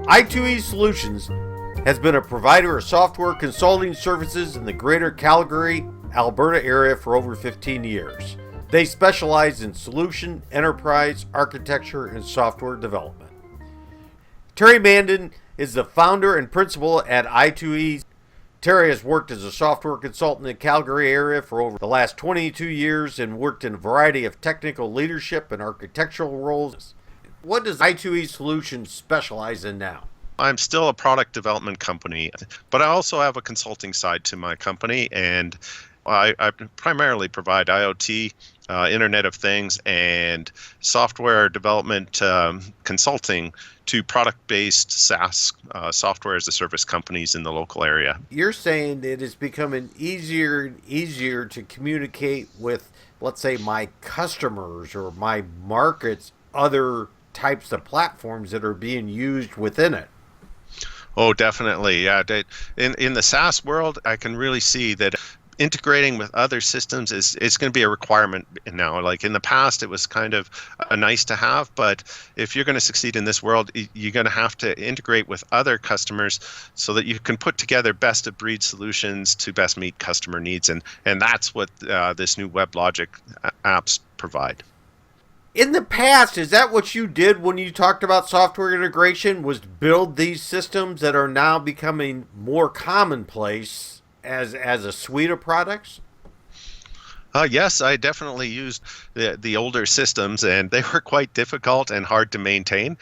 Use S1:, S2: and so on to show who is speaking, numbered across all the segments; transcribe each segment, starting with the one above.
S1: i2E Solutions has been a provider of software consulting services in the greater Calgary, Alberta area for over 15 years. They specialize in solution, enterprise, architecture, and software development. Terry Mandan is the founder and principal at i2E. Terry has worked as a software consultant in the Calgary area for over the last 22 years and worked in a variety of technical leadership and architectural roles. What does i2E Solutions specialize in now?
S2: I'm still a product development company, but I also have a consulting side to my company, and I primarily provide IoT, Internet of Things, and software development consulting to product-based SaaS software as a service companies in the local area.
S1: You're saying it is becoming easier and easier to communicate with, let's say, my customers or my markets, other types of platforms that are being used within it.
S2: Oh, definitely. Yeah. In the SaaS world, I can really see that integrating with other systems is going to be a requirement now. Like in the past, it was kind of a nice to have, but if you're going to succeed in this world, you're going to have to integrate with other customers so that you can put together best of breed solutions to best meet customer needs. And that's what this new WebLogic apps provide.
S1: In the past, is that what you did when you talked about software integration, was build these systems that are now becoming more commonplace as a suite of products?
S2: Yes, I definitely used the older systems, and they were quite difficult and hard to maintain.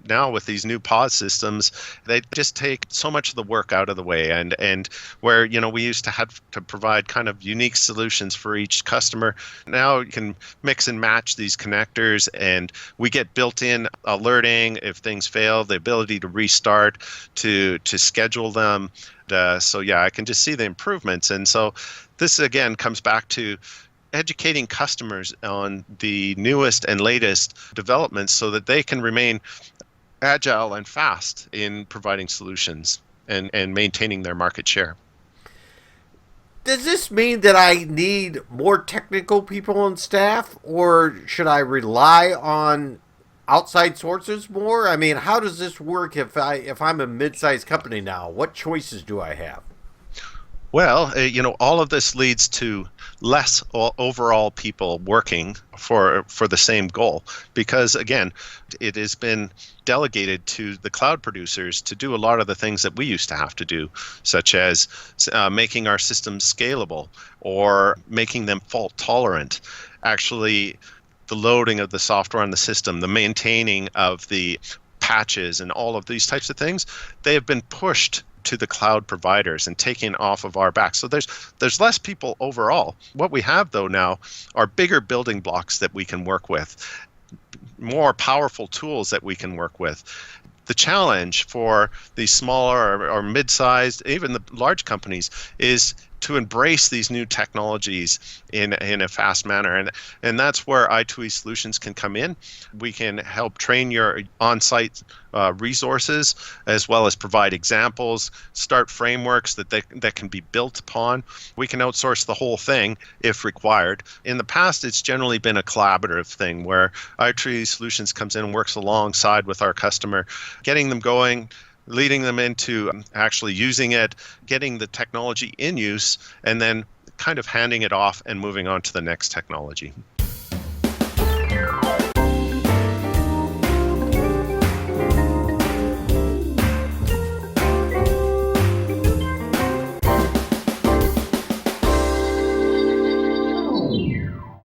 S2: Now with these new POS systems, they just take so much of the work out of the way, and where we used to have to provide kind of unique solutions for each customer. Now you can mix and match these connectors, and we get built-in alerting if things fail, the ability to restart, to schedule them. So yeah, I can just see the improvements, and so this again comes back to educating customers on the newest and latest developments so that they can remain agile and fast in providing solutions and maintaining their market share.
S1: Does this mean that I need more technical people on staff, or should I rely on outside sources more? I mean, how does this work if I'm a mid-sized company now? What choices do I have?
S2: Well, all of this leads to less overall people working for the same goal, because again, it has been delegated to the cloud producers to do a lot of the things that we used to have to do, such as making our systems scalable or making them fault tolerant. Actually, the loading of the software on the system, the maintaining of the patches and all of these types of things, they have been pushed to the cloud providers and taken off of our back. So there's less people overall. What we have though now are bigger building blocks that we can work with, more powerful tools that we can work with. The challenge for these smaller or mid-sized, even the large companies, is to embrace these new technologies in a fast manner. And that's where i2E Solutions can come in. We can help train your on-site resources, as well as provide examples, start frameworks that can be built upon. We can outsource the whole thing if required. In the past, it's generally been a collaborative thing where i2E Solutions comes in and works alongside with our customer, getting them going, leading them into actually using it, getting the technology in use, and then kind of handing it off and moving on to the next technology.